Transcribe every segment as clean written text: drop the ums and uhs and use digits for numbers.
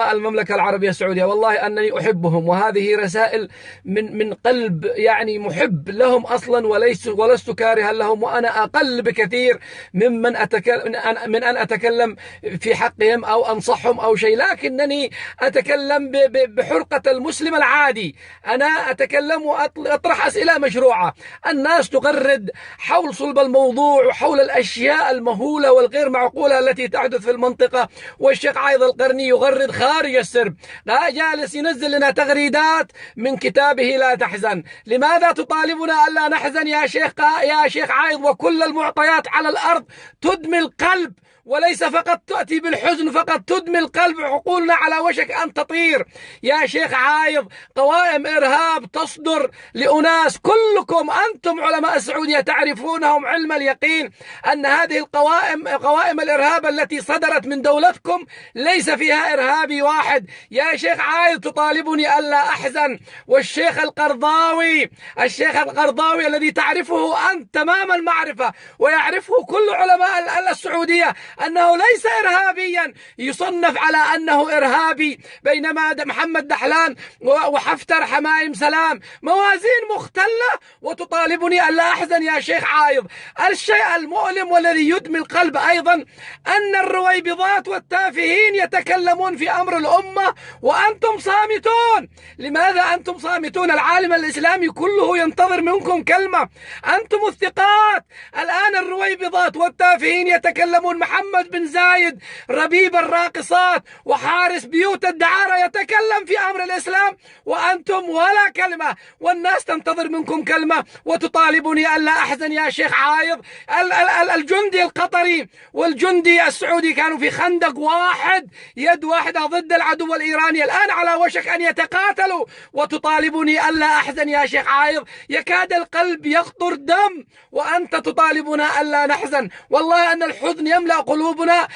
المملكة العربية السعودية، والله أنني أحبهم، وهذه رسائل من قلب يعني محب لهم أصلا، ولست كارها لهم، وأنا أقل بكثير ممن من أن أتكلم في حقهم أو أنصحهم أو شيء، لكنني أتكلم بحرقة المسلم العادي. أنا أتكلم وأطرح أسئلة مشروعة. الناس تغرد حول صلب الموضوع وحول الأشياء المهولة والغير معقولة التي تحدث في المنطقة، والشيخ عايض القرني يغرد خارج السرب، جالس ينزل لنا تغريدات من كتابه لا تحزن. لماذا تطالبنا ألا نحزن يا شيخ عايض، وكل المعطيات على الأرض تدمي القلب، وليس فقط تأتي بالحزن، فقط تدمي القلب، عقولنا على وشك أن تطير. يا شيخ عايض، قوائم إرهاب تصدر لأناس كلكم أنتم علماء السعودية تعرفونهم علم اليقين أن هذه قوائم الإرهاب التي صدرت من دولتكم ليس فيها إرهابي واحد. يا شيخ عايض، تطالبني ألا أحزن، والشيخ القرضاوي الذي تعرفه أنت تمام المعرفة ويعرفه كل علماء السعودية أنه ليس إرهابيا يصنف على أنه إرهابي، بينما محمد دحلان وحفتر حمايم سلام موازين مختلة، وتطالبني ألا أحزن يا شيخ عايض. الشيء المؤلم والذي يدمي القلب أيضا أن الرويبضات والتافهين يتكلمون في أمر الأمة وأنتم صامتون. لماذا أنتم صامتون؟ العالم الإسلامي كله ينتظر منكم كلمة. أنتم الثقات. الآن الرويبضات والتافهين يتكلمون. محمد بن زايد ربيب الراقصات وحارس بيوت الدعارة يتكلم في أمر الإسلام، وأنتم ولا كلمة، والناس تنتظر منكم كلمة، وتطالبني ألا أحزن يا شيخ عايض. الجندي القطري والجندي السعودي كانوا في خندق واحد، يد واحدة ضد العدو الإيراني، الآن على وشك أن يتقاتلوا، وتطالبني ألا أحزن يا شيخ عايض. يكاد القلب يقطر دم وأنت تطالبنا ألا نحزن. والله أن الحزن يملأ قلوبنا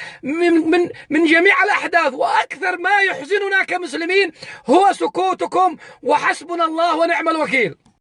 من جميع الأحداث، وأكثر ما يحزننا كمسلمين هو سكوتكم، وحسبنا الله ونعم الوكيل.